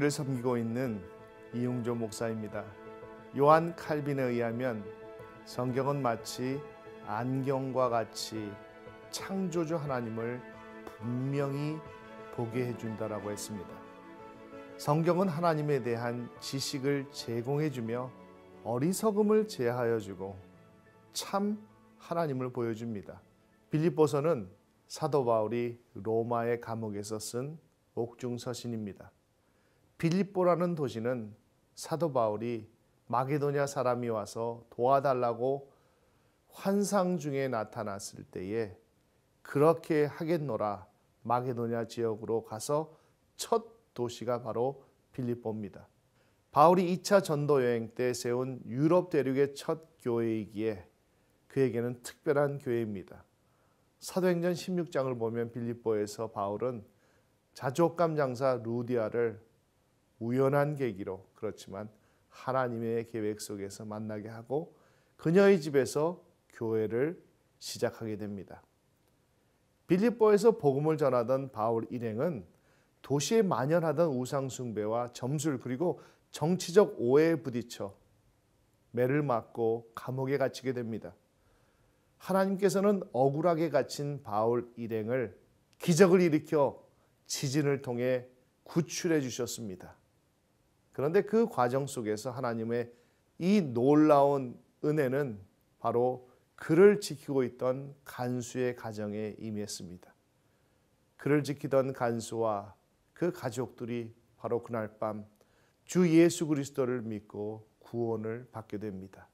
교회를 섬기고 있는 이용조 목사입니다. 요한 칼빈에 의하면 성경은 마치 안경과 같이 창조주 하나님을 분명히 보게 해준다라고 했습니다. 성경은 하나님에 대한 지식을 제공해주며 어리석음을 제하여주고 참 하나님을 보여줍니다. 빌립보서는 사도 바울이 로마의 감옥에서 쓴 옥중서신입니다. 빌립보라는 도시는 사도 바울이 마게도냐 사람이 와서 도와달라고 환상 중에 나타났을 때에 그렇게 하겠노라 마게도냐 지역으로 가서 첫 도시가 바로 빌립보입니다. 바울이 2차 전도 여행 때 세운 유럽 대륙의 첫 교회이기에 그에게는 특별한 교회입니다. 사도행전 16장을 보면 빌립보에서 바울은 자족감 장사 루디아를 우연한 계기로, 그렇지만 하나님의 계획 속에서 만나게 하고 그녀의 집에서 교회를 시작하게 됩니다. 빌립보에서 복음을 전하던 바울 일행은 도시에 만연하던 우상 숭배와 점술 그리고 정치적 오해에 부딪혀 매를 맞고 감옥에 갇히게 됩니다. 하나님께서는 억울하게 갇힌 바울 일행을 기적을 일으켜 지진을 통해 구출해 주셨습니다. 그런데 그 과정 속에서 하나님의 이 놀라운 은혜는 바로 그를 지키고 있던 간수의 가정에 임했습니다. 그를 지키던 간수와 그 가족들이 바로 그날 밤 주 예수 그리스도를 믿고 구원을 받게 됩니다.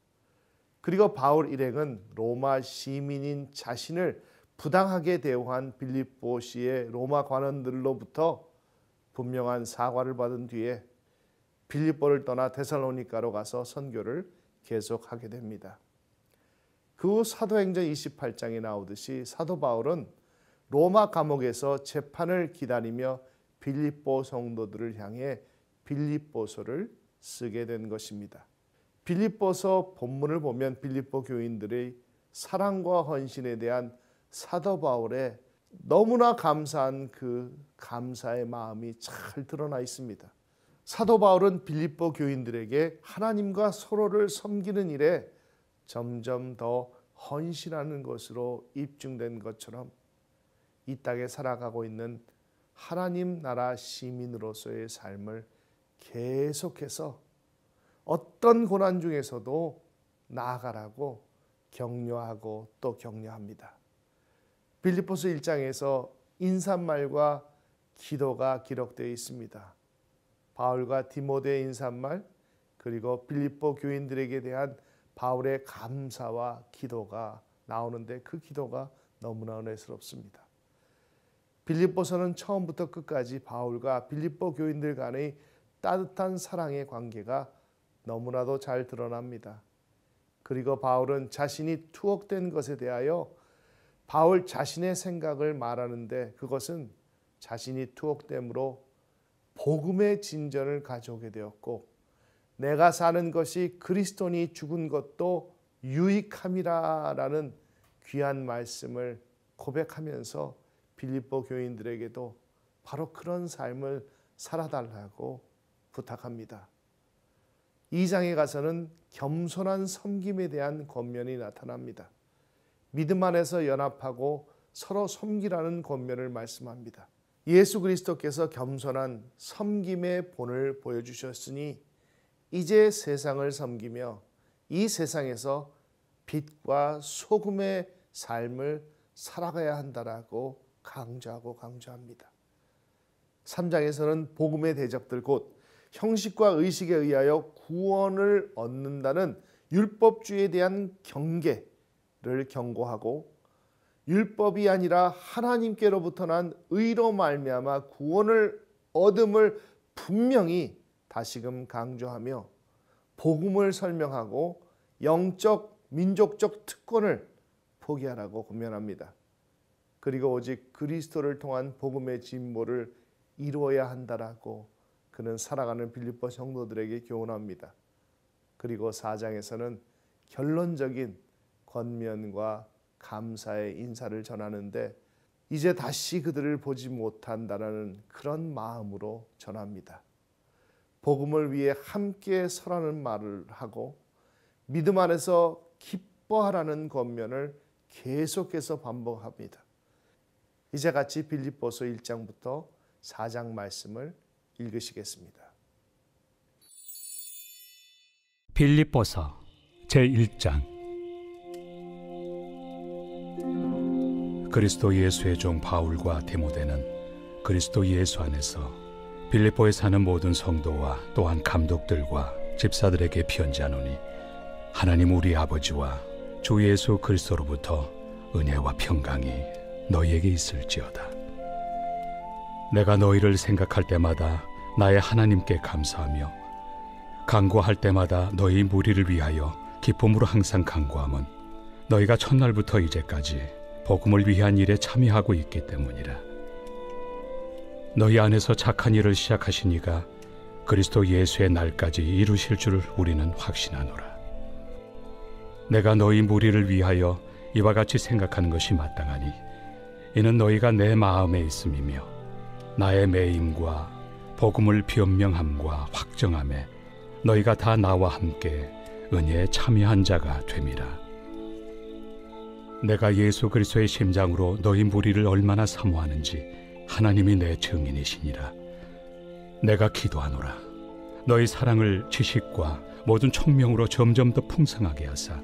그리고 바울 일행은 로마 시민인 자신을 부당하게 대우한 빌립보시의 로마 관원들로부터 분명한 사과를 받은 뒤에 빌립보를 떠나 데살로니가로 가서 선교를 계속하게 됩니다. 그 후 사도행전 28장에 나오듯이 사도 바울은 로마 감옥에서 재판을 기다리며 빌립보 성도들을 향해 빌립보서를 쓰게 된 것입니다. 빌립보서 본문을 보면 빌립보 교인들의 사랑과 헌신에 대한 사도 바울의 너무나 감사한 그 감사의 마음이 잘 드러나 있습니다. 사도 바울은 빌립보 교인들에게 하나님과 서로를 섬기는 일에 점점 더 헌신하는 것으로 입증된 것처럼 이 땅에 살아가고 있는 하나님 나라 시민으로서의 삶을 계속해서 어떤 고난 중에서도 나아가라고 격려하고 또 격려합니다. 빌립보서 1장에서 인사말과 기도가 기록되어 있습니다. 바울과 디모데의 인사말 그리고 빌립보 교인들에게 대한 바울의 감사와 기도가 나오는데 그 기도가 너무나 은혜스럽습니다. 빌립보서는 처음부터 끝까지 바울과 빌립보 교인들 간의 따뜻한 사랑의 관계가 너무나도 잘 드러납니다. 그리고 바울은 자신이 투옥된 것에 대하여 바울 자신의 생각을 말하는데 그것은 자신이 투옥됨으로 복음의 진전을 가져오게 되었고 내가 사는 것이 그리스도니 죽은 것도 유익함이라라는 귀한 말씀을 고백하면서 빌립보 교인들에게도 바로 그런 삶을 살아달라고 부탁합니다. 2장에 가서는 겸손한 섬김에 대한 권면이 나타납니다. 믿음 안에서 연합하고 서로 섬기라는 권면을 말씀합니다. 예수 그리스도께서 겸손한 섬김의 본을 보여주셨으니 이제 세상을 섬기며 이 세상에서 빛과 소금의 삶을 살아가야 한다라고 강조합니다. 3장에서는 복음의 대적들 곧 형식과 의식에 의하여 구원을 얻는다는 율법주의에 대한 경계를 경고하고 율법이 아니라 하나님께로부터 난 의로 말미암아 구원을 얻음을 분명히 다시금 강조하며 복음을 설명하고 영적 민족적 특권을 포기하라고 권면합니다. 그리고 오직 그리스도를 통한 복음의 진보를 이루어야 한다라고 그는 살아가는 빌립보 성도들에게 교훈합니다. 그리고 4장에서는 결론적인 권면과 감사의 인사를 전하는데 이제 다시 그들을 보지 못한다라는 그런 마음으로 전합니다. 복음을 위해 함께 서라는 말을 하고 믿음 안에서 기뻐하라는 권면을 계속해서 반복합니다. 이제 같이 빌립보서 1장부터 4장 말씀을 읽으시겠습니다. 빌립보서 제1장. 그리스도 예수의 종 바울과 디모데는 그리스도 예수 안에서 빌립보에 사는 모든 성도와 또한 감독들과 집사들에게 편지하노니, 하나님 우리 아버지와 주 예수 그리스도로부터 은혜와 평강이 너희에게 있을지어다. 내가 너희를 생각할 때마다 나의 하나님께 감사하며 간구할 때마다 너희 무리를 위하여 기쁨으로 항상 간구함은 너희가 첫날부터 이제까지 복음을 위한 일에 참여하고 있기 때문이라. 너희 안에서 착한 일을 시작하신 이가 그리스도 예수의 날까지 이루실 줄 우리는 확신하노라. 내가 너희 무리를 위하여 이와 같이 생각하는 것이 마땅하니, 이는 너희가 내 마음에 있음이며 나의 매임과 복음을 변명함과 확정함에 너희가 다 나와 함께 은혜에 참여한 자가 됨이라. 내가 예수 그리스도의 심장으로 너희 무리를 얼마나 사모하는지 하나님이 내 증인이시니라. 내가 기도하노라. 너희 사랑을 지식과 모든 총명으로 점점 더 풍성하게 하사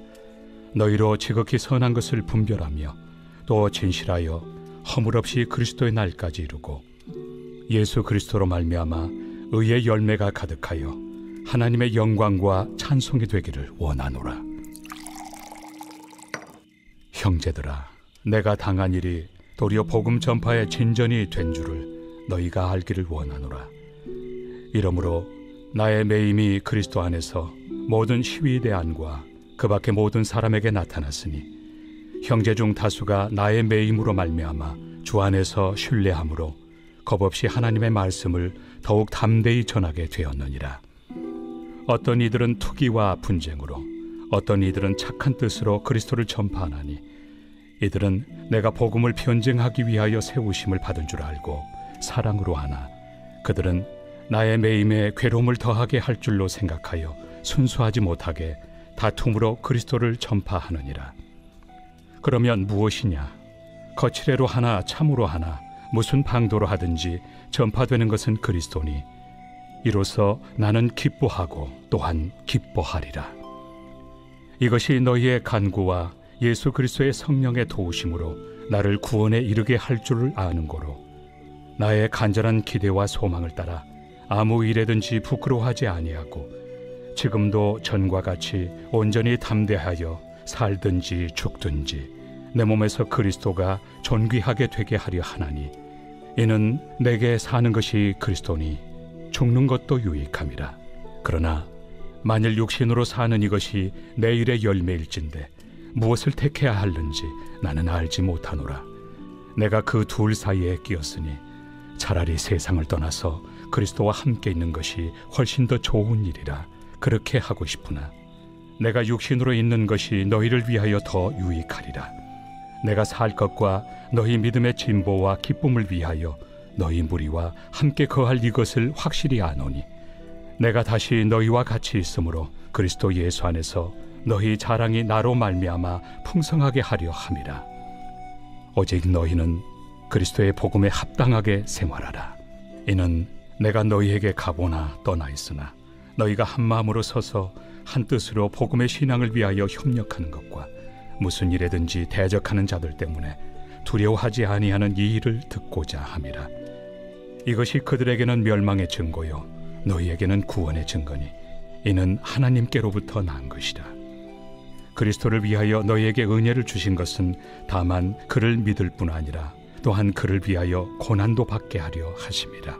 너희로 지극히 선한 것을 분별하며 또 진실하여 허물 없이 그리스도의 날까지 이루고 예수 그리스도로 말미암아 의의 열매가 가득하여 하나님의 영광과 찬송이 되기를 원하노라. 형제들아, 내가 당한 일이 도리어 복음 전파의 진전이 된 줄을 너희가 알기를 원하노라. 이러므로 나의 매임이 그리스도 안에서 모든 시위대안과 그 밖의 모든 사람에게 나타났으니, 형제 중 다수가 나의 매임으로 말미암아 주 안에서 신뢰함으로 겁없이 하나님의 말씀을 더욱 담대히 전하게 되었느니라. 어떤 이들은 투기와 분쟁으로, 어떤 이들은 착한 뜻으로 그리스도를 전파하나니, 이들은 내가 복음을 변증하기 위하여 세우심을 받은 줄 알고 사랑으로 하나, 그들은 나의 매임에 괴로움을 더하게 할 줄로 생각하여 순수하지 못하게 다툼으로 그리스도를 전파하느니라. 그러면 무엇이냐? 거칠애로 하나 참으로 하나 무슨 방도로 하든지 전파되는 것은 그리스도니, 이로써 나는 기뻐하고 또한 기뻐하리라. 이것이 너희의 간구와 예수 그리스도의 성령의 도우심으로 나를 구원에 이르게 할 줄을 아는 고로, 나의 간절한 기대와 소망을 따라 아무 일에든지 부끄러워하지 아니하고 지금도 전과 같이 온전히 담대하여 살든지 죽든지 내 몸에서 그리스도가 존귀하게 되게 하려 하나니, 이는 내게 사는 것이 그리스도니 죽는 것도 유익함이라. 그러나 만일 육신으로 사는 이것이 내 일의 열매일진데 무엇을 택해야 하는지 나는 알지 못하노라. 내가 그 둘 사이에 끼었으니 차라리 세상을 떠나서 그리스도와 함께 있는 것이 훨씬 더 좋은 일이라 그렇게 하고 싶으나, 내가 육신으로 있는 것이 너희를 위하여 더 유익하리라. 내가 살 것과 너희 믿음의 진보와 기쁨을 위하여 너희 무리와 함께 거할 이것을 확실히 아노니, 내가 다시 너희와 같이 있으므로 그리스도 예수 안에서 너희 자랑이 나로 말미암아 풍성하게 하려 함이라. 오직 너희는 그리스도의 복음에 합당하게 생활하라. 이는 내가 너희에게 가보나 떠나 있으나 너희가 한 마음으로 서서 한 뜻으로 복음의 신앙을 위하여 협력하는 것과 무슨 일에든지 대적하는 자들 때문에 두려워하지 아니하는 이 일을 듣고자 함이라. 이것이 그들에게는 멸망의 증거요 너희에게는 구원의 증거니, 이는 하나님께로부터 난 것이라. 그리스도를 위하여 너희에게 은혜를 주신 것은 다만 그를 믿을 뿐 아니라 또한 그를 위하여 고난도 받게 하려 하심이라.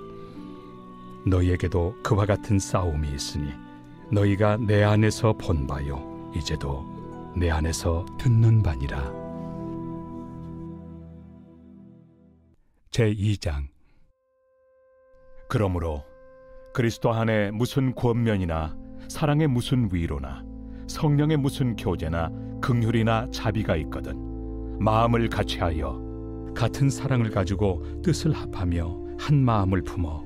너희에게도 그와 같은 싸움이 있으니 너희가 내 안에서 본 바요 이제도 내 안에서 듣는 바니라. 제2장. 그러므로 그리스도 안에 무슨 권면이나 사랑의 무슨 위로나 성령의 무슨 교제나 긍휼이나 자비가 있거든 마음을 같이하여 같은 사랑을 가지고 뜻을 합하며 한 마음을 품어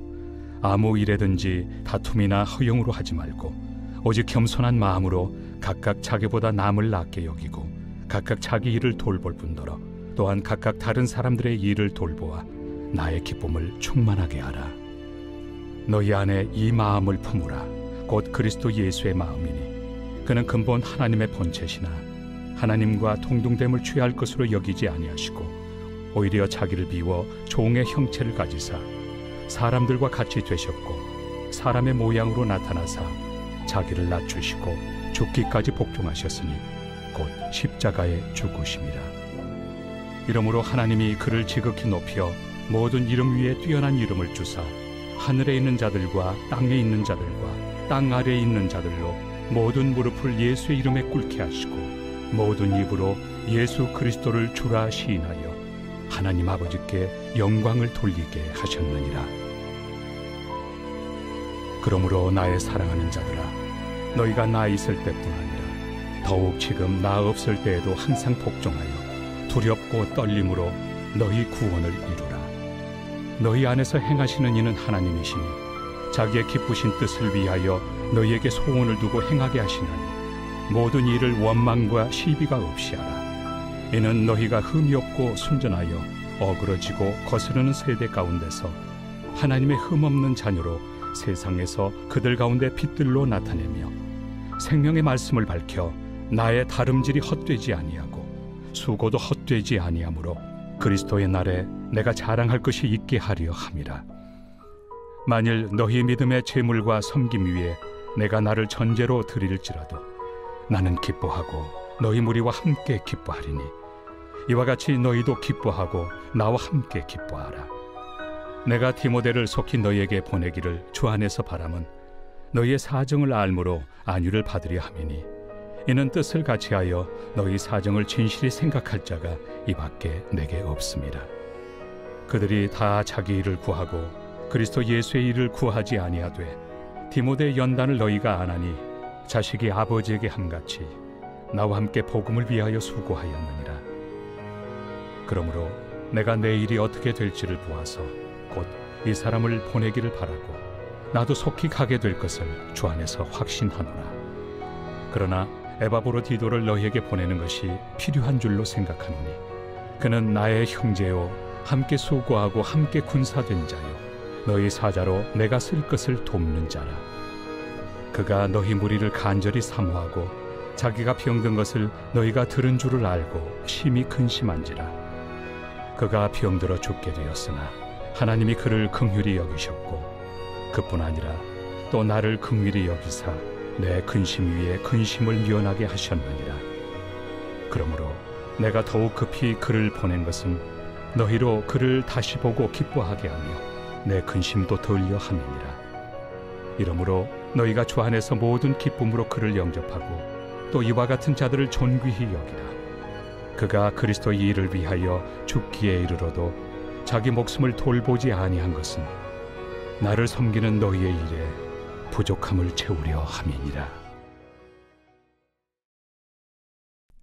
아무 일에든지 다툼이나 허용으로 하지 말고 오직 겸손한 마음으로 각각 자기보다 남을 낫게 여기고 각각 자기 일을 돌볼 뿐더러 또한 각각 다른 사람들의 일을 돌보아 나의 기쁨을 충만하게 하라. 너희 안에 이 마음을 품으라. 곧 그리스도 예수의 마음이니 그는 근본 하나님의 본체시나 하나님과 동등됨을 취할 것으로 여기지 아니하시고 오히려 자기를 비워 종의 형체를 가지사 사람들과 같이 되셨고 사람의 모양으로 나타나사 자기를 낮추시고 죽기까지 복종하셨으니 곧 십자가에 죽으심이라. 이러므로 하나님이 그를 지극히 높여 모든 이름 위에 뛰어난 이름을 주사 하늘에 있는 자들과 땅에 있는 자들과 땅 아래에 있는 자들로 모든 무릎을 예수의 이름에 꿇게 하시고 모든 입으로 예수 그리스도를 주라 시인하여 하나님 아버지께 영광을 돌리게 하셨느니라. 그러므로 나의 사랑하는 자들아, 너희가 나 있을 때뿐 아니라 더욱 지금 나 없을 때에도 항상 복종하여 두렵고 떨림으로 너희 구원을 이루라. 너희 안에서 행하시는 이는 하나님이시니 자기의 기쁘신 뜻을 위하여 너희에게 소원을 두고 행하게 하시나니 모든 일을 원망과 시비가 없이 하라. 이는 너희가 흠이 없고 순전하여 어그러지고 거스르는 세대 가운데서 하나님의 흠없는 자녀로 세상에서 그들 가운데 빛들로 나타내며 생명의 말씀을 밝혀 나의 다름질이 헛되지 아니하고 수고도 헛되지 아니하므로 그리스도의 날에 내가 자랑할 것이 있게 하려 함이라. 만일 너희 믿음의 재물과 섬김 위에 내가 나를 전제로 드릴지라도 나는 기뻐하고 너희 무리와 함께 기뻐하리니 이와 같이 너희도 기뻐하고 나와 함께 기뻐하라. 내가 디모데를 속히 너희에게 보내기를 주 안에서 바람은 너희의 사정을 알므로 안위를 받으려 함이니 이는 뜻을 같이하여 너희 사정을 진실히 생각할 자가 이 밖에 내게 없습니다. 그들이 다 자기 일을 구하고 그리스도 예수의 일을 구하지 아니하되 디모데의 연단을 너희가 안 하니 자식이 아버지에게 함같이 나와 함께 복음을 위하여 수고하였느니라. 그러므로 내가 내 일이 어떻게 될지를 보아서 곧 이 사람을 보내기를 바라고 나도 속히 가게 될 것을 주 안에서 확신하노라. 그러나 에바브로디도를 너희에게 보내는 것이 필요한 줄로 생각하노니 그는 나의 형제요 함께 수고하고 함께 군사된 자요 너희 사자로 내가 쓸 것을 돕는 자라. 그가 너희 무리를 간절히 사모하고 자기가 병든 것을 너희가 들은 줄을 알고 심히 근심한지라. 그가 병들어 죽게 되었으나 하나님이 그를 긍휼히 여기셨고 그뿐 아니라 또 나를 긍휼히 여기사 내 근심 위에 근심을 면하게 하셨느니라. 그러므로 내가 더욱 급히 그를 보낸 것은 너희로 그를 다시 보고 기뻐하게 하며 내 근심도 덜려 함이니라. 이러므로 너희가 주 안에서 모든 기쁨으로 그를 영접하고 또 이와 같은 자들을 존귀히 여기라. 그가 그리스도의 일을 위하여 죽기에 이르러도 자기 목숨을 돌보지 아니한 것은 나를 섬기는 너희의 일에 부족함을 채우려 함이니라.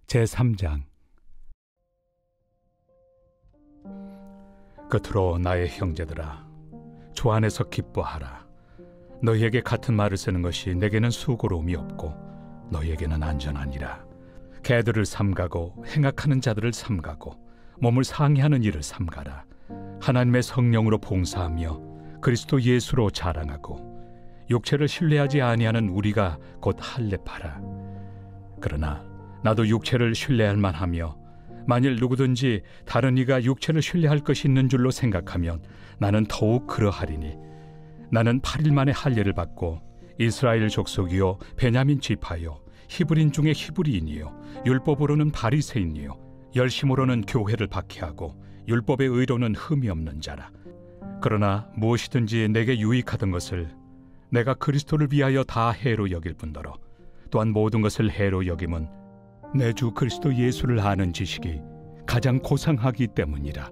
제3장. 끝으로 나의 형제들아, 주 안에서 기뻐하라. 너희에게 같은 말을 쓰는 것이 내게는 수고로움이 없고 너희에게는 안전하니라. 개들을 삼가고 행악하는 자들을 삼가고 몸을 상해하는 일을 삼가라. 하나님의 성령으로 봉사하며 그리스도 예수로 자랑하고 육체를 신뢰하지 아니하는 우리가 곧 할례파라. 그러나 나도 육체를 신뢰할 만하며 만일 누구든지 다른 이가 육체를 신뢰할 것이 있는 줄로 생각하면 나는 더욱 그러하리니 나는 8일 만에 할례를 받고 이스라엘 족속이요 베냐민 지파요 히브리인 중에 히브리인이요 율법으로는 바리새인이요 열심으로는 교회를 박해하고 율법의 의로는 흠이 없는 자라. 그러나 무엇이든지 내게 유익하던 것을 내가 그리스도를 위하여 다 해로 여길 뿐더러 또한 모든 것을 해로 여김은 내 주 그리스도 예수를 아는 지식이 가장 고상하기 때문이라.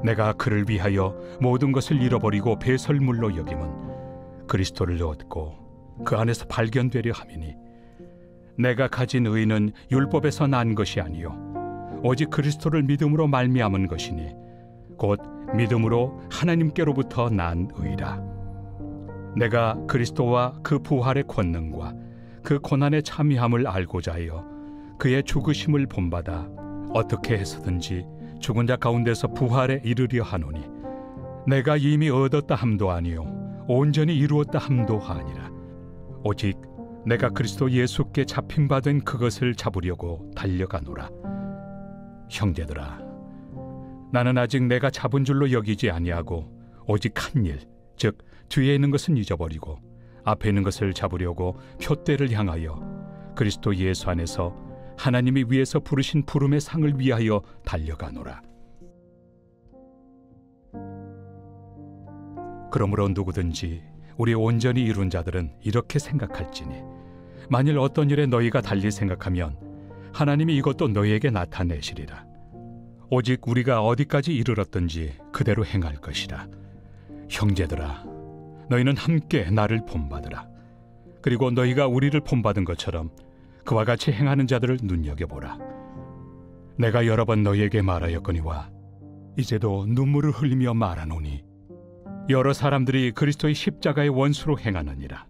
내가 그를 위하여 모든 것을 잃어버리고 배설물로 여김은 그리스도를 얻고 그 안에서 발견되려 함이니 내가 가진 의는 율법에서 난 것이 아니요 오직 그리스도를 믿음으로 말미암은 것이니 곧 믿음으로 하나님께로부터 난 의라. 내가 그리스도와 그 부활의 권능과 그 고난의 참여함을 알고자 하여 그의 죽으심을 본받아 어떻게 해서든지 죽은 자 가운데서 부활에 이르려 하노니 내가 이미 얻었다 함도 아니요 온전히 이루었다 함도 아니라 오직 내가 그리스도 예수께 잡힌바된 그것을 잡으려고 달려가노라. 형제들아, 나는 아직 내가 잡은 줄로 여기지 아니하고 오직 한 일, 즉 뒤에 있는 것은 잊어버리고 앞에 있는 것을 잡으려고 표대를 향하여 그리스도 예수 안에서 하나님이 위에서 부르신 부름의 상을 위하여 달려가노라. 그러므로 누구든지 우리 온전히 이룬 자들은 이렇게 생각할지니 만일 어떤 일에 너희가 달리 생각하면 하나님이 이것도 너희에게 나타내시리라. 오직 우리가 어디까지 이르렀든지 그대로 행할 것이라. 형제들아, 너희는 함께 나를 본받으라. 그리고 너희가 우리를 본받은 것처럼 그와 같이 행하는 자들을 눈여겨보라. 내가 여러 번 너희에게 말하였거니와 이제도 눈물을 흘리며 말하노니 여러 사람들이 그리스도의 십자가의 원수로 행하느니라.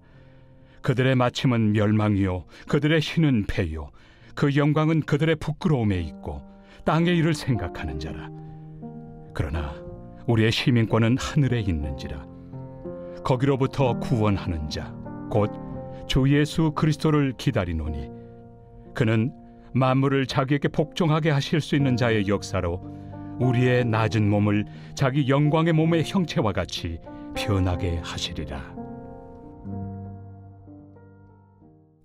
그들의 마침은 멸망이요 그들의 신은 패요 그 영광은 그들의 부끄러움에 있고 땅의 일을 생각하는 자라. 그러나 우리의 시민권은 하늘에 있는지라. 거기로부터 구원하는 자 곧 주 예수 그리스도를 기다리노니 그는 만물을 자기에게 복종하게 하실 수 있는 자의 역사로 우리의 낮은 몸을 자기 영광의 몸의 형체와 같이 변하게 하시리라.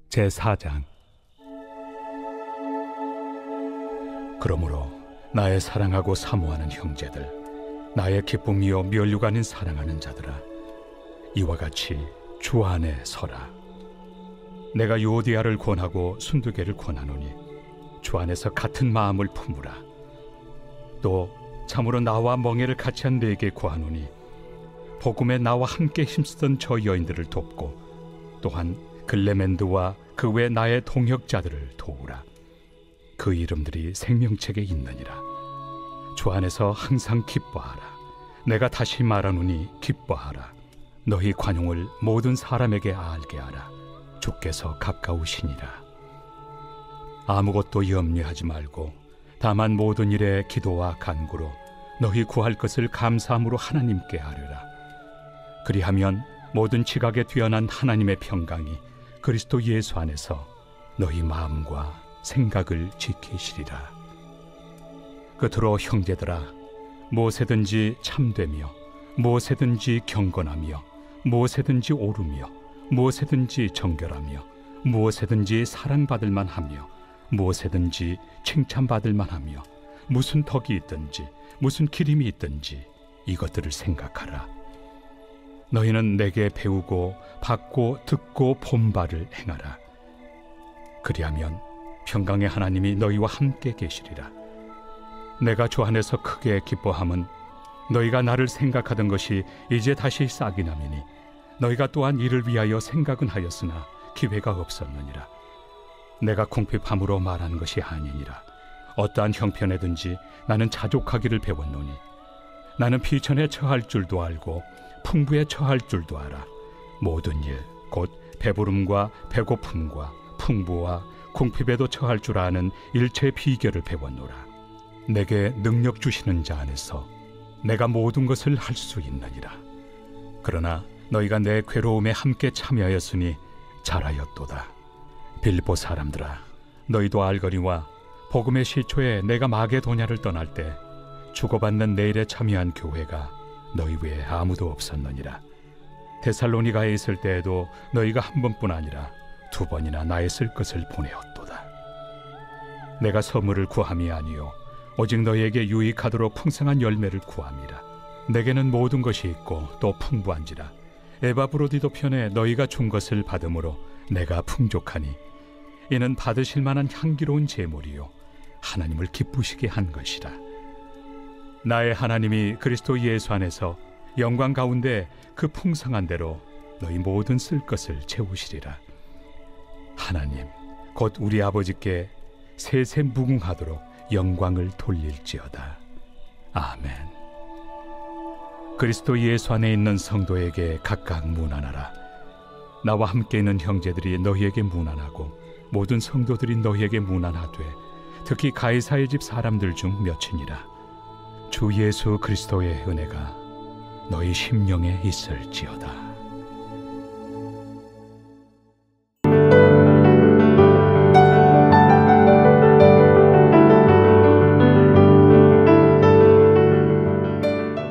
제4장. 그러므로 나의 사랑하고 사모하는 형제들, 나의 기쁨이요 면류가 아닌 사랑하는 자들아, 이와 같이 주 안에 서라. 내가 요디아를 권하고 순두개를 권하노니 주 안에서 같은 마음을 품으라. 또 참으로 나와 멍에를 같이 한 네게 구하노니 복음에 나와 함께 힘쓰던 저 여인들을 돕고 또한 글레멘드와 그 외 나의 동역자들을 도우라. 그 이름들이 생명책에 있느니라. 주 안에서 항상 기뻐하라. 내가 다시 말하노니 기뻐하라. 너희 관용을 모든 사람에게 알게 하라. 주께서 가까우시니라. 아무것도 염려하지 말고 다만 모든 일에 기도와 간구로 너희 구할 것을 감사함으로 하나님께 아뢰라. 그리하면 모든 지각에 뛰어난 하나님의 평강이 그리스도 예수 안에서 너희 마음과 생각을 지키시리라. 끝으로 형제들아, 무엇에든지 참되며 무엇에든지 경건하며 무엇에든지 옳으며 무엇에든지 정결하며 무엇에든지 사랑받을 만하며 무엇에든지 칭찬받을 만하며 무슨 덕이 있든지 무슨 기림이 있든지 이것들을 생각하라. 너희는 내게 배우고 받고 듣고 본 바를 행하라. 그리하면 평강의 하나님이 너희와 함께 계시리라. 내가 주 안에서 크게 기뻐함은 너희가 나를 생각하던 것이 이제 다시 싹이 나미니 너희가 또한 이를 위하여 생각은 하였으나 기회가 없었느니라. 내가 궁핍함으로 말하는 것이 아니니라. 어떠한 형편에든지 나는 자족하기를 배웠노니 나는 비천에 처할 줄도 알고 풍부에 처할 줄도 알아. 모든 일 곧 배부름과 배고픔과 풍부와 궁핍에도 처할 줄 아는 일체의 비결을 배웠노라. 내게 능력 주시는 자 안에서 내가 모든 것을 할 수 있느니라. 그러나 너희가 내 괴로움에 함께 참여하였으니 잘하였도다. 빌립보 사람들아, 너희도 알거니와 복음의 시초에 내가 마게도냐를 떠날 때 주고받는 내일에 참여한 교회가 너희 외에 아무도 없었느니라. 데살로니가에 있을 때에도 너희가 한 번뿐 아니라 두 번이나 나의 쓸 것을 보내었도다. 내가 선물을 구함이 아니요 오직 너희에게 유익하도록 풍성한 열매를 구함이라. 내게는 모든 것이 있고 또 풍부한지라. 에바브로디도 편에 너희가 준 것을 받음으로 내가 풍족하니 이는 받으실 만한 향기로운 제물이요 하나님을 기쁘시게 한 것이라. 나의 하나님이 그리스도 예수 안에서 영광 가운데 그 풍성한 대로 너희 모든 쓸 것을 채우시리라. 하나님 곧 우리 아버지께 세세 무궁하도록 영광을 돌릴지어다. 아멘. 그리스도 예수 안에 있는 성도에게 각각 문안하라. 나와 함께 있는 형제들이 너희에게 문안하고 모든 성도들이 너희에게 문안하되 특히 가이사의 집 사람들 중 몇이니라. 주 예수 그리스도의 은혜가 너희 심령에 있을지어다.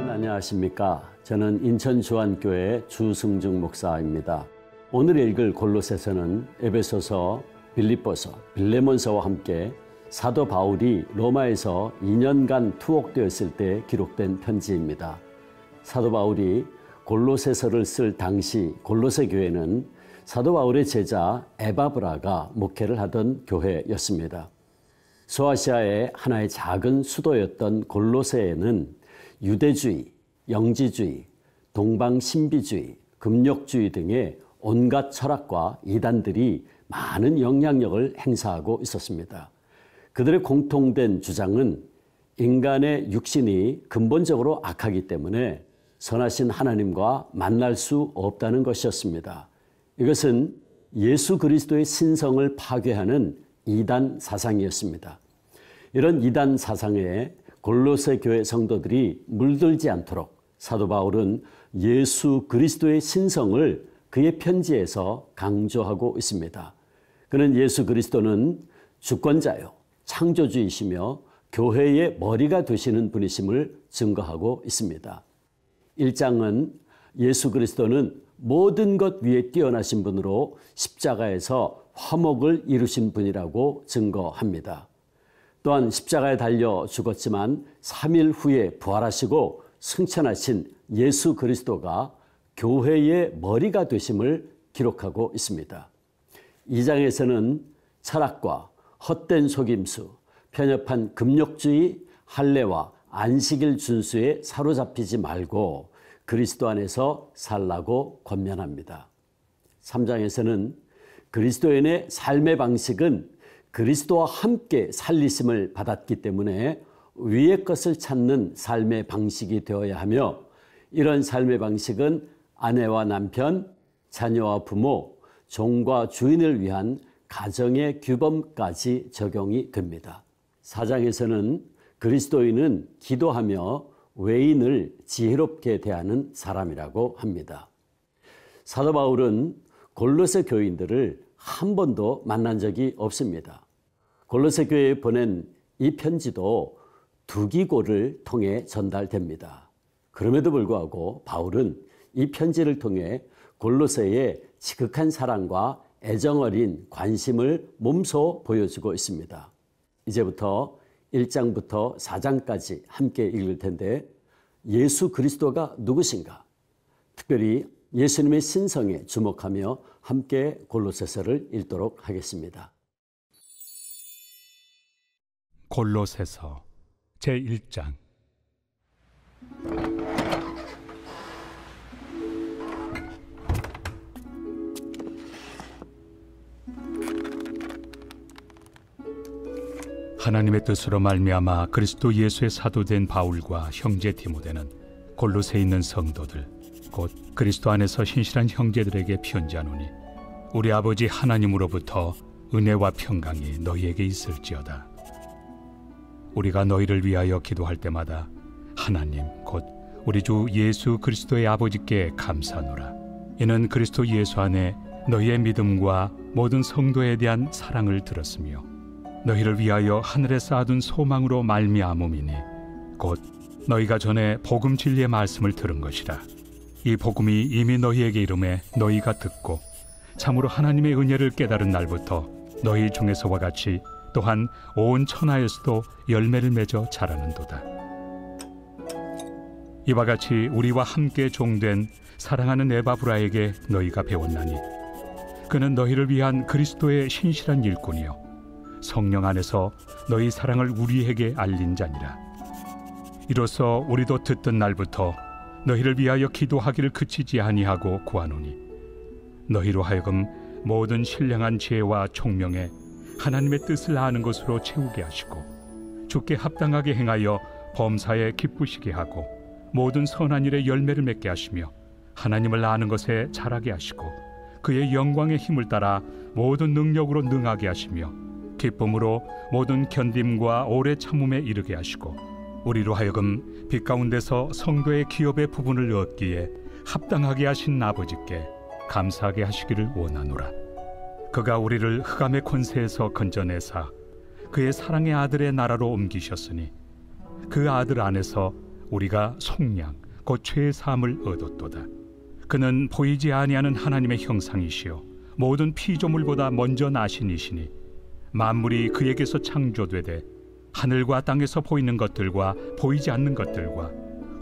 안녕하십니까? 저는 인천 주안교회 주승중 목사입니다. 오늘 읽을 골로새서는 에베소서, 빌립보서, 빌레몬서와 함께 사도 바울이 로마에서 2년간 투옥되었을 때 기록된 편지입니다. 사도 바울이 골로새서를 쓸 당시 골로새 교회는 사도 바울의 제자 에바브라가 목회를 하던 교회였습니다. 소아시아의 하나의 작은 수도였던 골로새에는 유대주의, 영지주의, 동방신비주의, 금욕주의 등의 온갖 철학과 이단들이 많은 영향력을 행사하고 있었습니다. 그들의 공통된 주장은 인간의 육신이 근본적으로 악하기 때문에 선하신 하나님과 만날 수 없다는 것이었습니다. 이것은 예수 그리스도의 신성을 파괴하는 이단 사상이었습니다. 이런 이단 사상에 골로새 교회 성도들이 물들지 않도록 사도 바울은 예수 그리스도의 신성을 그의 편지에서 강조하고 있습니다. 그는 예수 그리스도는 주권자요, 창조주이시며 교회의 머리가 되시는 분이심을 증거하고 있습니다. 1장은 예수 그리스도는 모든 것 위에 뛰어나신 분으로 십자가에서 화목을 이루신 분이라고 증거합니다. 또한 십자가에 달려 죽었지만 3일 후에 부활하시고 승천하신 예수 그리스도가 교회의 머리가 되심을 기록하고 있습니다. 2장에서는 철학과 헛된 속임수, 편협한 금욕주의, 할례와 안식일 준수에 사로잡히지 말고 그리스도 안에서 살라고 권면합니다. 3장에서는 그리스도인의 삶의 방식은 그리스도와 함께 살리심을 받았기 때문에 위의 것을 찾는 삶의 방식이 되어야 하며 이런 삶의 방식은 아내와 남편, 자녀와 부모, 종과 주인을 위한 가정의 규범까지 적용이 됩니다. 4장에서는 그리스도인은 기도하며 외인을 지혜롭게 대하는 사람이라고 합니다. 사도 바울은 골로새 교인들을 한 번도 만난 적이 없습니다. 골로새 교회에 보낸 이 편지도 두기고를 통해 전달됩니다. 그럼에도 불구하고 바울은 이 편지를 통해 골로새의 지극한 사랑과 애정어린 관심을 몸소 보여주고 있습니다. 이제부터 1장부터 4장까지 함께 읽을 텐데 예수 그리스도가 누구신가? 특별히 예수님의 신성에 주목하며 함께 골로새서를 읽도록 하겠습니다. 골로새서 제1장. 하나님의 뜻으로 말미암아 그리스도 예수의 사도된 바울과 형제 디모데는 골로새에 있는 성도들 곧 그리스도 안에서 신실한 형제들에게 편지하노니 우리 아버지 하나님으로부터 은혜와 평강이 너희에게 있을지어다. 우리가 너희를 위하여 기도할 때마다 하나님 곧 우리 주 예수 그리스도의 아버지께 감사하노라. 이는 그리스도 예수 안에 너희의 믿음과 모든 성도에 대한 사랑을 들었으며 너희를 위하여 하늘에 쌓아둔 소망으로 말미암음이니 곧 너희가 전에 복음 진리의 말씀을 들은 것이라. 이 복음이 이미 너희에게 이름에 너희가 듣고 참으로 하나님의 은혜를 깨달은 날부터 너희 중에서와 같이 또한 온 천하에서도 열매를 맺어 자라는도다. 이와 같이 우리와 함께 종된 사랑하는 에바브라에게 너희가 배웠나니 그는 너희를 위한 그리스도의 신실한 일꾼이요 성령 안에서 너희 사랑을 우리에게 알린 자니라. 이로써 우리도 듣던 날부터 너희를 위하여 기도하기를 그치지 아니하고 구하노니 너희로 하여금 모든 신령한 지혜와 총명에 하나님의 뜻을 아는 것으로 채우게 하시고 주께 합당하게 행하여 범사에 기쁘시게 하고 모든 선한 일에 열매를 맺게 하시며 하나님을 아는 것에 자라게 하시고 그의 영광의 힘을 따라 모든 능력으로 능하게 하시며 기쁨으로 모든 견딤과 오래 참음에 이르게 하시고 우리로 하여금 빛 가운데서 성도의 기업의 부분을 얻기에 합당하게 하신 아버지께 감사하게 하시기를 원하노라. 그가 우리를 흑암의 권세에서 건져내사 그의 사랑의 아들의 나라로 옮기셨으니 그 아들 안에서 우리가 속량 곧 죄의 사함을 얻었도다. 그는 보이지 아니하는 하나님의 형상이시요 모든 피조물보다 먼저 나신 이시니 만물이 그에게서 창조되되 하늘과 땅에서 보이는 것들과 보이지 않는 것들과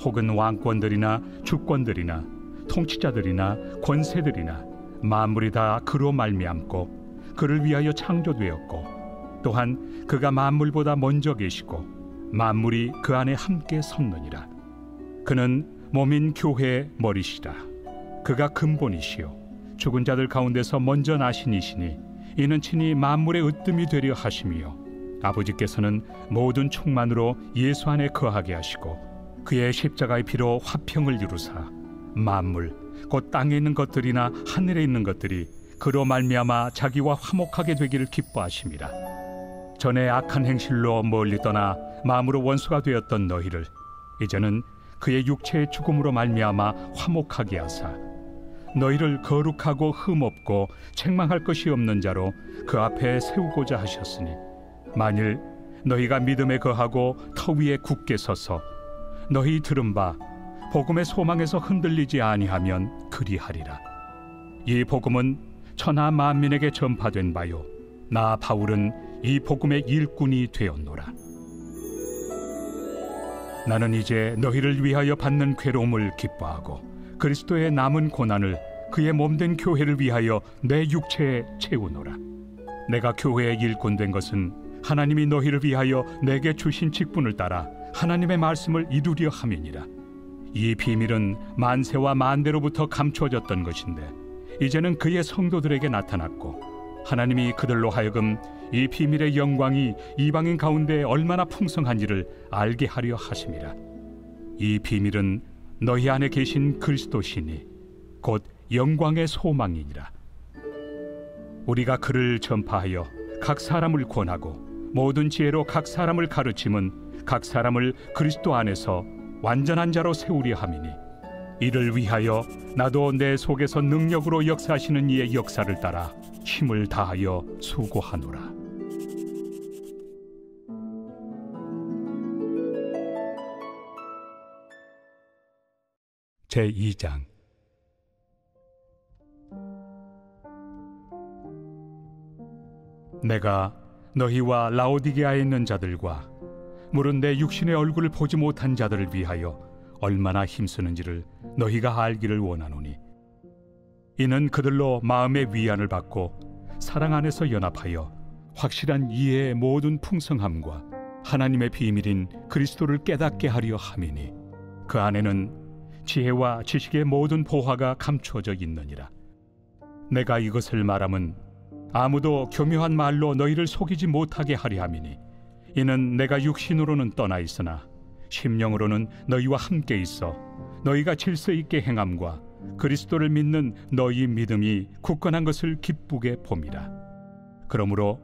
혹은 왕권들이나 주권들이나 통치자들이나 권세들이나 만물이 다 그로 말미암고 그를 위하여 창조되었고 또한 그가 만물보다 먼저 계시고 만물이 그 안에 함께 섰느니라. 그는 몸인 교회의 머리시라. 그가 근본이시요 죽은 자들 가운데서 먼저 나신 이시니 이는 친히 만물의 으뜸이 되려 하심이요 아버지께서는 모든 충만으로 예수 안에 거하게 하시고 그의 십자가의 피로 화평을 이루사 만물 곧 땅에 있는 것들이나 하늘에 있는 것들이 그로 말미암아 자기와 화목하게 되기를 기뻐하심이라. 전에 악한 행실로 멀리 떠나 마음으로 원수가 되었던 너희를 이제는 그의 육체의 죽음으로 말미암아 화목하게 하사 너희를 거룩하고 흠없고 책망할 것이 없는 자로 그 앞에 세우고자 하셨으니 만일 너희가 믿음에 거하고 터 위에 굳게 서서 너희 들은 바 복음의 소망에서 흔들리지 아니하면 그리하리라. 이 복음은 천하 만민에게 전파된 바요 나 바울은 이 복음의 일꾼이 되었노라. 나는 이제 너희를 위하여 받는 괴로움을 기뻐하고 그리스도의 남은 고난을 그의 몸된 교회를 위하여 내 육체에 채우노라. 내가 교회의 일꾼 된 것은 하나님이 너희를 위하여 내게 주신 직분을 따라 하나님의 말씀을 이루려 함이니라. 이 비밀은 만세와 만대로부터 감추어졌던 것인데 이제는 그의 성도들에게 나타났고 하나님이 그들로 하여금 이 비밀의 영광이 이방인 가운데 얼마나 풍성한지를 알게 하려 하심이라. 이 비밀은 너희 안에 계신 그리스도시니 곧 영광의 소망이니라. 우리가 그를 전파하여 각 사람을 권하고 모든 지혜로 각 사람을 가르침은 각 사람을 그리스도 안에서 완전한 자로 세우려 함이니 이를 위하여 나도 내 속에서 능력으로 역사하시는 이의 역사를 따라 힘을 다하여 수고하노라. 제2장. 내가 너희와 라오디게아에 있는 자들과 물은 내 육신의 얼굴을 보지 못한 자들을 위하여 얼마나 힘쓰는지를 너희가 알기를 원하노니 이는 그들로 마음의 위안을 받고 사랑 안에서 연합하여 확실한 이해의 모든 풍성함과 하나님의 비밀인 그리스도를 깨닫게 하려 함이니 그 안에는 지혜와 지식의 모든 보화가 감추어져 있느니라. 내가 이것을 말함은 아무도 교묘한 말로 너희를 속이지 못하게 하려 함이니 이는 내가 육신으로는 떠나 있으나 심령으로는 너희와 함께 있어 너희가 질서 있게 행함과 그리스도를 믿는 너희 믿음이 굳건한 것을 기쁘게 봄이라. 그러므로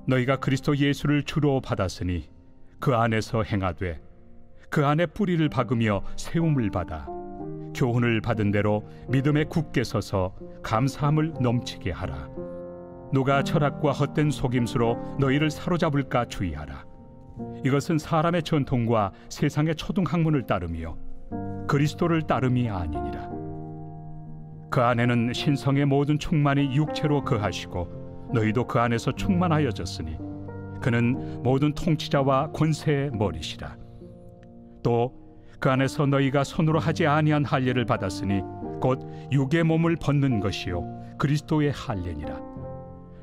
너희가 그리스도 예수를 주로 받았으니 그 안에서 행하되 그 안에 뿌리를 박으며 세움을 받아 교훈을 받은 대로 믿음에 굳게 서서 감사함을 넘치게 하라. 누가 철학과 헛된 속임수로 너희를 사로잡을까 주의하라. 이것은 사람의 전통과 세상의 초등학문을 따르며 그리스도를 따름이 아니니라. 그 안에는 신성의 모든 충만이 육체로 거하시고 너희도 그 안에서 충만하여졌으니 그는 모든 통치자와 권세의 머리시라. 또 그 안에서 너희가 손으로 하지 아니한 할례를 받았으니 곧 육의 몸을 벗는 것이요 그리스도의 할례니라.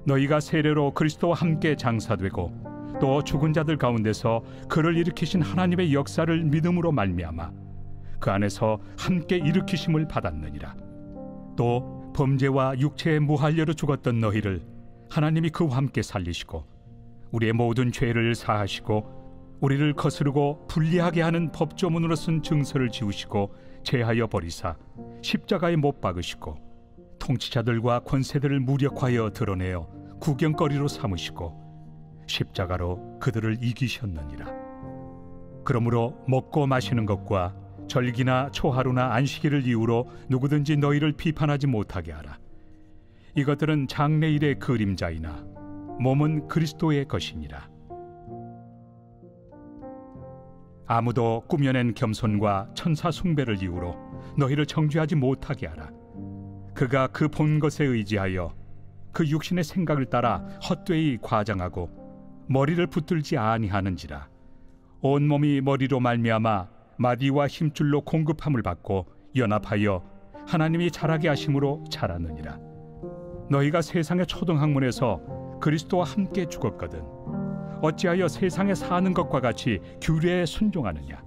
너희가 세례로 그리스도와 함께 장사되고 또 죽은 자들 가운데서 그를 일으키신 하나님의 역사를 믿음으로 말미암아 그 안에서 함께 일으키심을 받았느니라. 또 범죄와 육체의 무할례로 죽었던 너희를 하나님이 그와 함께 살리시고 우리의 모든 죄를 사하시고 우리를 거스르고 불리하게 하는 법조문으로 쓴 증서를 지우시고 제하여 버리사 십자가에 못 박으시고 통치자들과 권세들을 무력하여 드러내어 구경거리로 삼으시고 십자가로 그들을 이기셨느니라. 그러므로 먹고 마시는 것과 절기나 초하루나 안식일을 이유로 누구든지 너희를 비판하지 못하게 하라. 이것들은 장래일의 그림자이나 몸은 그리스도의 것이니라. 아무도 꾸며낸 겸손과 천사 숭배를 이유로 너희를 정죄하지 못하게 하라. 그가 그 본 것에 의지하여 그 육신의 생각을 따라 헛되이 과장하고 머리를 붙들지 아니하는지라. 온몸이 머리로 말미암아 마디와 힘줄로 공급함을 받고 연합하여 하나님이 자라게 하심으로 자라느니라. 너희가 세상의 초등학문에서 그리스도와 함께 죽었거든 어찌하여 세상에 사는 것과 같이 규례에 순종하느냐.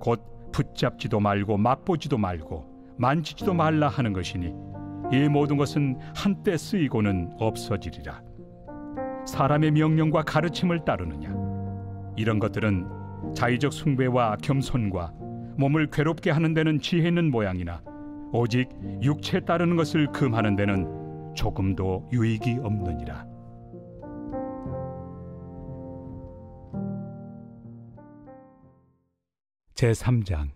곧 붙잡지도 말고 맛보지도 말고 만지지도 말라 하는 것이니 이 모든 것은 한때 쓰이고는 없어지리라. 사람의 명령과 가르침을 따르느냐. 이런 것들은 자의적 숭배와 겸손과 몸을 괴롭게 하는 데는 지혜 있는 모양이나 오직 육체 따르는 것을 금하는 데는 조금도 유익이 없느니라. 제3장.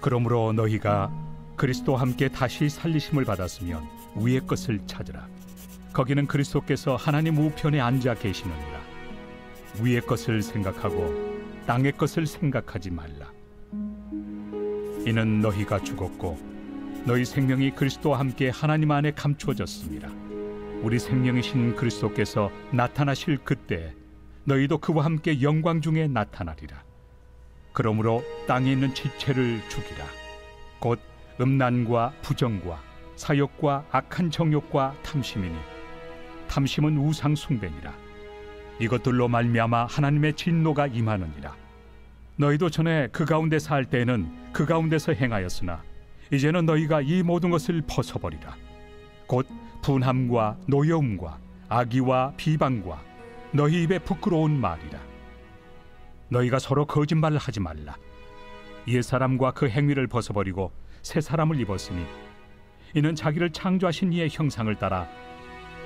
그러므로 너희가 그리스도와 함께 다시 살리심을 받았으면 위의 것을 찾으라. 거기는 그리스도께서 하나님 우편에 앉아 계시느니라. 위의 것을 생각하고 땅의 것을 생각하지 말라. 이는 너희가 죽었고 너희 생명이 그리스도와 함께 하나님 안에 감추어졌습니다. 우리 생명이신 그리스도께서 나타나실 그때 너희도 그와 함께 영광 중에 나타나리라. 그러므로 땅에 있는 지체를 죽이라. 곧 음란과 부정과 사욕과 악한 정욕과 탐심이니 탐심은 우상 숭배니라. 이것들로 말미암아 하나님의 진노가 임하느니라. 너희도 전에 그 가운데 살 때에는 그 가운데서 행하였으나 이제는 너희가 이 모든 것을 벗어버리라. 곧 분함과 노여움과 악의와 비방과 너희 입에 부끄러운 말이라. 너희가 서로 거짓말을 하지 말라. 옛사람과 그 행위를 벗어버리고 새 사람을 입었으니 이는 자기를 창조하신 이의 형상을 따라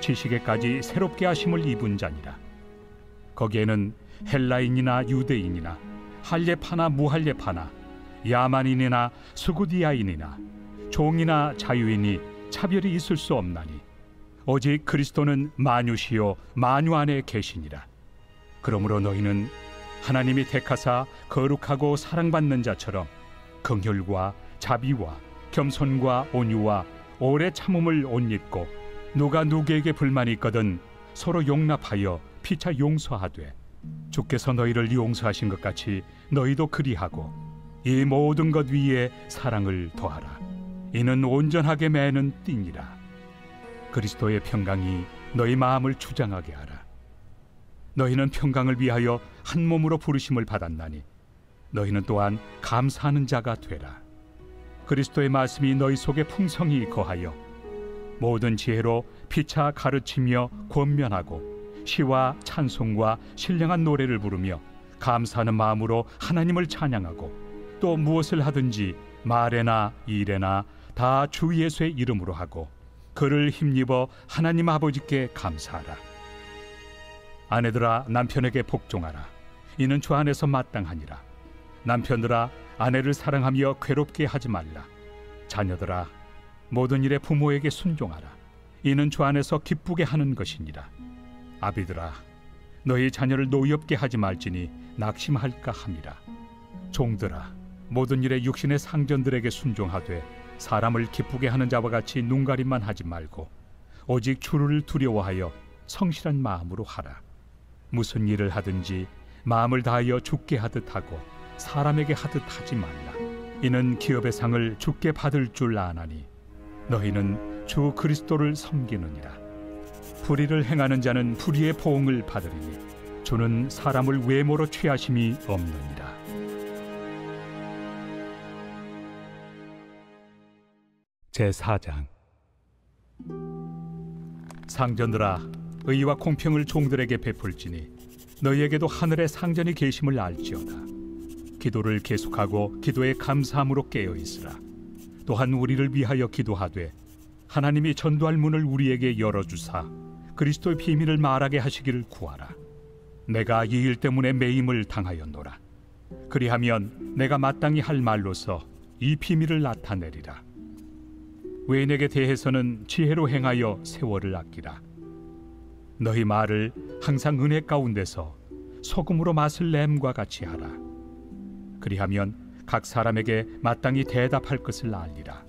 지식에까지 새롭게 하심을 입은 자니라. 거기에는 헬라인이나 유대인이나 할례파나 무할례파나 야만인이나 수구디아인이나 종이나 자유인이 차별이 있을 수 없나니 오직 그리스도는 만유시요 만유 안에 계시니라. 그러므로 너희는 하나님이 택하사 거룩하고 사랑받는 자처럼 긍휼과 자비와 겸손과 온유와 오래 참음을 옷 입고 누가 누구에게 불만이 있거든 서로 용납하여 피차 용서하되 주께서 너희를 용서하신 것 같이 너희도 그리하고 이 모든 것 위에 사랑을 더하라. 이는 온전하게 매는 띠니라. 그리스도의 평강이 너희 마음을 주장하게 하라. 너희는 평강을 위하여 한 몸으로 부르심을 받았나니 너희는 또한 감사하는 자가 되라. 그리스도의 말씀이 너희 속에 풍성히 거하여 모든 지혜로 피차 가르치며 권면하고 시와 찬송과 신령한 노래를 부르며 감사하는 마음으로 하나님을 찬양하고 또 무엇을 하든지 말에나 일에나 다 주 예수의 이름으로 하고 그를 힘입어 하나님 아버지께 감사하라. 아내들아 남편에게 복종하라. 이는 주 안에서 마땅하니라. 남편들아 아내를 사랑하며 괴롭게 하지 말라. 자녀들아 모든 일에 부모에게 순종하라. 이는 주 안에서 기쁘게 하는 것이니라. 아비들아 너희 자녀를 노엽게 하지 말지니 낙심할까 함이라. 종들아 모든 일에 육신의 상전들에게 순종하되 사람을 기쁘게 하는 자와 같이 눈가림만 하지 말고 오직 주를 두려워하여 성실한 마음으로 하라. 무슨 일을 하든지 마음을 다하여 주께 하듯 하고 사람에게 하듯 하지 말라. 이는 기업의 상을 주께 받을 줄 아나니 너희는 주 그리스도를 섬기느니라. 불의를 행하는 자는 불의의 보응을 받으리니 주는 사람을 외모로 취하심이 없느니라. 제4장. 상전들아 의와 공평을 종들에게 베풀지니 너희에게도 하늘의 상전이 계심을 알지어다. 기도를 계속하고 기도에 감사함으로 깨어 있으라. 또한 우리를 위하여 기도하되 하나님이 전도할 문을 우리에게 열어주사 그리스도의 비밀을 말하게 하시기를 구하라. 내가 이 일 때문에 매임을 당하였노라. 그리하면 내가 마땅히 할 말로서 이 비밀을 나타내리라. 외인에게 대해서는 지혜로 행하여 세월을 아끼라. 너희 말을 항상 은혜 가운데서 소금으로 맛을 냄과 같이 하라. 그리하면 각 사람에게 마땅히 대답할 것을 알리라.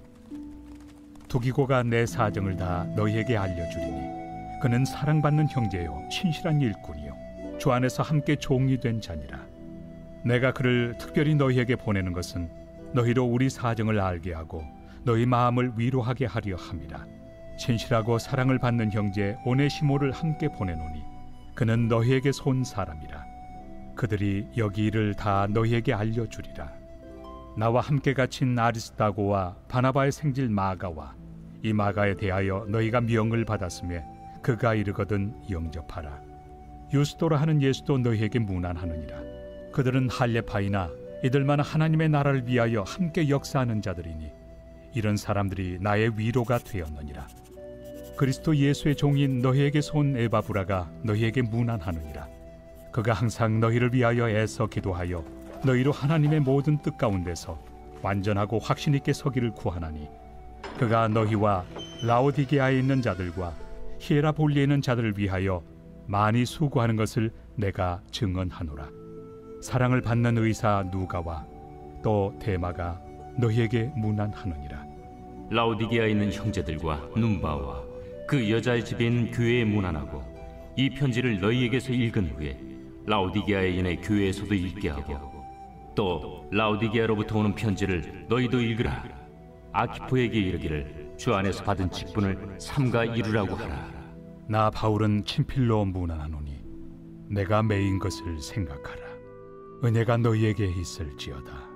두기고가 내 사정을 다 너희에게 알려주리니 그는 사랑받는 형제요 신실한 일꾼이요 주 안에서 함께 종이 된 자니라. 내가 그를 특별히 너희에게 보내는 것은 너희로 우리 사정을 알게 하고 너희 마음을 위로하게 하려 함이라. 신실하고 사랑을 받는 형제 오네시모를 함께 보내노니 그는 너희에게서 온 사람이라. 그들이 여기 일을 다 너희에게 알려주리라. 나와 함께 갇힌 아리스다고와 바나바의 생질 마가와 이 마가에 대하여 너희가 명을 받았으며 그가 이르거든 영접하라. 유스도라 하는 예수도 너희에게 문안하느니라. 그들은 할례파이나 이들만 하나님의 나라를 위하여 함께 역사하는 자들이니 이런 사람들이 나의 위로가 되었느니라. 그리스도 예수의 종인 너희에게서 온 에바브라가 너희에게 문안하느니라. 그가 항상 너희를 위하여 애써 기도하여 너희로 하나님의 모든 뜻 가운데서 완전하고 확신 있게 서기를 구하나니 그가 너희와 라오디게아에 있는 자들과 히에라볼리에 있는 자들을 위하여 많이 수고하는 것을 내가 증언하노라. 사랑을 받는 의사 누가와 또 데마가 너희에게 문안하느니라. 라오디게아에 있는 형제들과 num바와 그 여자의 집에 있는 교회에 문안하고 이 편지를 너희에게서 읽은 후에 라오디게아에 있는 교회에서도 읽게 하고 또 라오디게아로부터 오는 편지를 너희도 읽으라. 아키포에게 이르기를 주 안에서 받은 직분을 삼가 이루라고 하라. 나 바울은 친필로 문안하노니 내가 매인 것을 생각하라. 은혜가 너희에게 있을지어다.